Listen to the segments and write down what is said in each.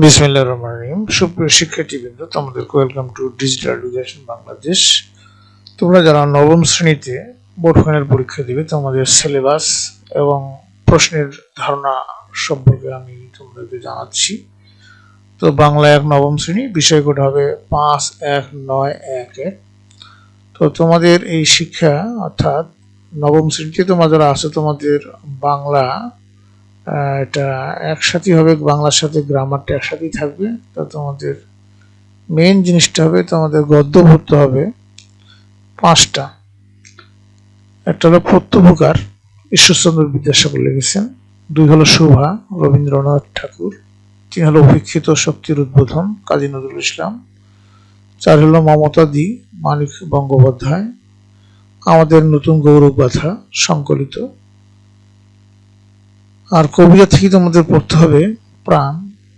বিসমিল্লাহির রহমানির রহিম। সুপ্রিয় শিক্ষার্থীবৃন্দ, তোমাদেরকে welcome to digital education Bangladesh. তোমরা যারা নবম শ্রেণীতে বোর্ড ফাইনাল পরীক্ষা দিবে, তোমাদের সিলেবাস এবং প্রশ্নের ধারণা সম্পর্কে আমি তোমাদেরকে জানাচ্ছি। তো বাংলা 1 নবম শ্রেণী, বিষয় কোড হবে 51911। তো তোমাদের এই শিক্ষা অর্থাৎ নবম শ্রেণীতে তোমরা যারা আছে, তোমাদের বাংলা এটা একসাথেই হবে, বাংলার সাথে গ্রামারটা একসাথেই থাকবে। তো তোমাদের মেইন জিনিসটা হবে, তোমাদের গদ্য পড়তে হবে 5টা। একটা হলো প্রত্যুপকার, ঈশ্বরচন্দ্র বিদ্যাসাগর লিখেছেন। 2 হলো শোভা, রবীন্দ্রনাথ ঠাকুর। 3 হলো উপেক্ষিত শক্তির উদ্বোধন, কাজী নজরুল ইসলাম। 4 হলো মমতা দি, মানিক বন্দ্যোপাধ্যায়। আমাদের নতুন গৌরব গাথা সংকলিত। আর কবিতা থেকে তোমাদের পড়তে হবে প্রাণ,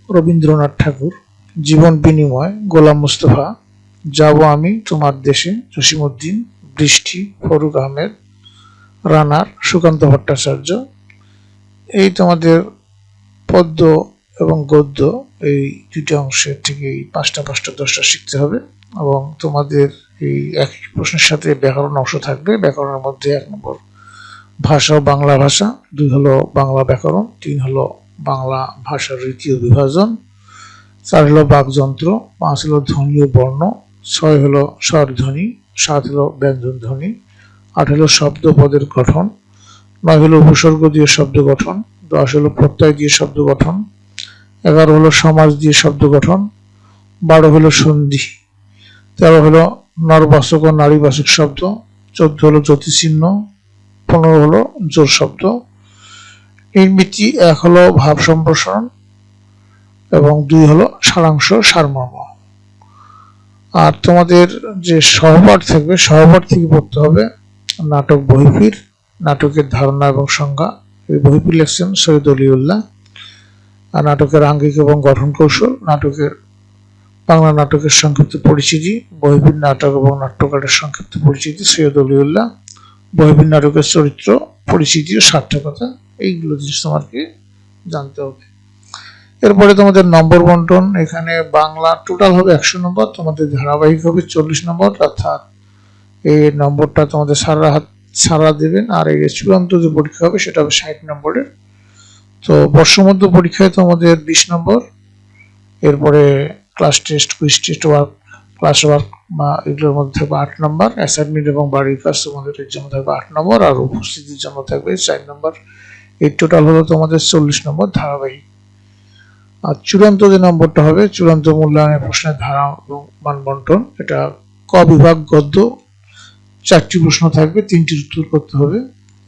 রবীন্দ্রনাথ ঠাকুর। জীবন বিনিময়, গোলাম মুস্তফা। যাব আমি তোমার দেশে, জসিমউদ্দিন। বৃষ্টি, ফরুক আহমেদ। রানার, সুকান্ত ভট্টাচার্য। এই তোমাদের পদ্য এবং গদ্য, এই দুইটা অংশের থেকে এই 5টা 10টা শিখতে হবে। এবং তোমাদের এই একই প্রশ্নের সাথে ব্যাকরণ অংশ থাকবে। ব্যাকরণের মধ্যে 1 নম্বর ভাষা ও বাংলা ভাষা, 2 হলো বাংলা ব্যাকরণ, 3 হলো বাংলা ভাষার রীতি ও বিভাজন, 4 হলো বাকযন্ত্র, 5 হলো ধ্বনি ও বর্ণ, 6 হলো স্বরধ্বনি, 7 হলো ব্যঞ্জন ধ্বনি, 8 হলো শব্দ পদের গঠন, 9 হলো উপসর্গ দিয়ে শব্দ গঠন, 10 হলো প্রত্যয় দিয়ে শব্দ গঠন, 11 হলো সমাস দিয়ে শব্দ গঠন, 12 হলো সন্ধি, 13 হলো নরবাচক ও নারীবাচক শব্দ, 14 হলো জ্যোতিচিহ্ন, 15 হলো জোর শব্দ। নির্মিতি 1 হলো ভাব সম্প্রসারণ এবং 2 হলো সারাংশ সারমর্ম। আর তোমাদের যে সহপাঠ থাকবে, সহপাঠ থেকে পড়তে হবে নাটক বহিফির, নাটকের ধারণা এবং সংজ্ঞা। এই বহিফির লিখছেন সৈয়দ অলিউল্লাহ। আর নাটকের আঙ্গিক এবং গঠন কৌশল, নাটকের বাংলা নাটকের সংক্ষিপ্ত পরিচিতি, বহিফির নাটক এবং নাট্যকারের সংক্ষিপ্ত পরিচিতি সৈয়দ অলিউল্লাহ। বহিফির নাটকের চরিত্র, পরিচিতি ও সার্থকতা, এইগুলো জিনিস তোমাকে জানতে হবে। এরপরে তোমাদের নম্বর বন্টন, এখানে বাংলা টোটাল হবে 100 নম্বর, তোমাদের ধারাবাহিক হবে 40 নম্বর, অর্থাৎ এই নম্বরটা তোমাদের সারা দেবেন। আর এই চূড়ান্ত যে পরীক্ষা হবে সেটা হবে 60 নম্বরের। তো বর্ষমধ্য পরীক্ষায় তোমাদের 20 নম্বর। এরপরে class test, quiz test, work, class work বা এগুলোর মধ্যে থাকবে 8 নম্বর। অ্যাসাইনমেন্ট এবং বাড়ির কাজ তোমাদের এর জন্য থাকবে 8 নম্বর, আর উপস্থিতির জন্য থাকবে 4 নম্বর। এই টোটাল হলো তোমাদের 40 নম্বর ধারাবাহিক। আর চূড়ান্ত যে নম্বরটা হবে, চূড়ান্ত মূল্যায়নের প্রশ্নের ধারা এবং মান বন্টন, এটা ক বিভাগ গদ্য 4টি প্রশ্ন থাকবে, 3টির উত্তর করতে হবে।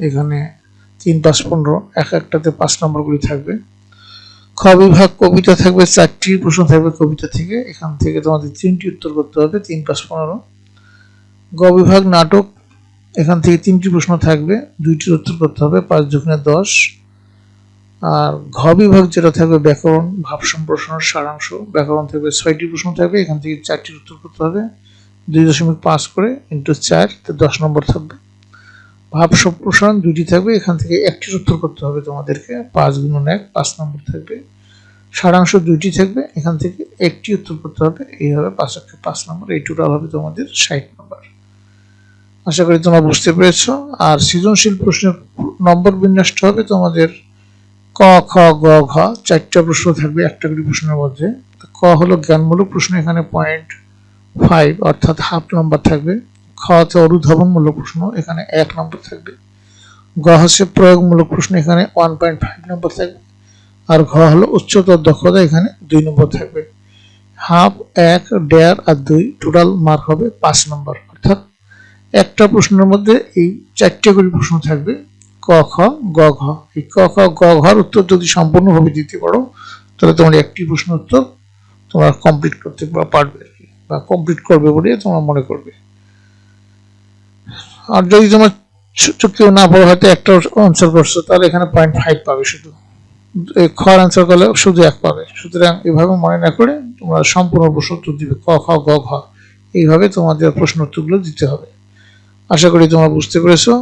এখানে 3, 5, 15, একটাতে 5 নম্বরগুলি থাকবে। খ বিভাগ কবিতা থাকবে, 4টি প্রশ্ন থাকবে কবিতা থেকে, এখান থেকে তোমাদের 3টি উত্তর করতে হবে, 3, 5, 15। গ বিভাগ নাটক, এখান থেকে 3টি প্রশ্ন থাকবে, 2টির উত্তর করতে হবে, 5 × 10। আর ঘ বিভাগ যেটা থাকবে ব্যাকরণ, ভাব সম্প্রসারণ, সারাংশ, ব্যাকরণ থাকবে 6টি প্রশ্ন থাকবে, এখান থেকে 4টির উত্তর করতে হবে, 2.5 করে × 4, 10 নম্বর থাকবে। ভাব সম্প্রসারণ 2টি থাকবে, এখান থেকে 1টির উত্তর করতে হবে তোমাদেরকে, 5 × 1, 5 নম্বর থাকবে। সারাংশ 2টি থাকবে, এখান থেকে 1টি উত্তর করতে হবে, এইভাবে 5 × 5 নম্বর। এই টোটাল হবে তোমাদের 60 নম্বর। আশা করি তোমরা বুঝতে পেরেছ। আর সৃজনশীল প্রশ্নের নম্বর বিন্যাসটা হবে তোমাদের ক, খ, গ, ঘ, 4টা প্রশ্ন থাকবে একটা করে প্রশ্নের মধ্যে। ক হলো জ্ঞানমূলক প্রশ্ন, এখানে 0.5 অর্থাৎ হাফ নম্বর থাকবে। খ হচ্ছে অনুধাবনমূলক প্রশ্ন, এখানে 1 নম্বর থাকবে। গ হচ্ছে প্রয়োগমূলক প্রশ্ন, এখানে 1.5 নম্বর থাকবে। আর ঘ হলো উচ্চতর দক্ষতা, এখানে 2 নম্বর থাকবে। হাফ, 1, 1.5 আর 2, টোটাল মার্ক হবে 5 নম্বর। অর্থাৎ একটা প্রশ্নের মধ্যে এই 4টে করে প্রশ্ন থাকবে, ক, খ, গ, ঘ। এই ক, খ, গ, ঘর উত্তর যদি সম্পূর্ণভাবে দিতে পারো, তাহলে তোমার একটি প্রশ্ন উত্তর তোমরা কমপ্লিট করতে পারবে বা কমপ্লিট করবে বলে তোমরা মনে করবে। আর যদি তোমার কেউ না পারো, হয়তো একটা আনসার করছো, তাহলে এখানে 0.5 পাবে শুধু। খ আনসার করলে শুধু 1 পাবে। সুতরাং এভাবে মনে না করে তোমরা সম্পূর্ণ প্রশ্ন উত্তর দিবে, ক, খ, গ, ঘ, এইভাবে তোমাদের প্রশ্ন উত্তরগুলো দিতে হবে। আশা করি তোমরা বুঝতে পেরেছো।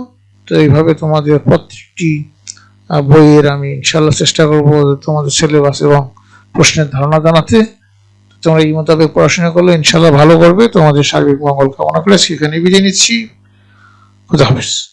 তো এইভাবে তোমাদের প্রত্যেকটি বইয়ের আমি ইনশাল্লাহ চেষ্টা করবো তোমাদের সিলেবাস এবং প্রশ্নের ধারণা জানাতে। তোমরা এই মোতাবেক পড়াশোনা করলে ইনশাআল্লাহ ভালো করবে। তোমাদের সার্বিক মঙ্গল কামনা করে সেখানে বিদায় নিচ্ছি। খুদা হাফেজ।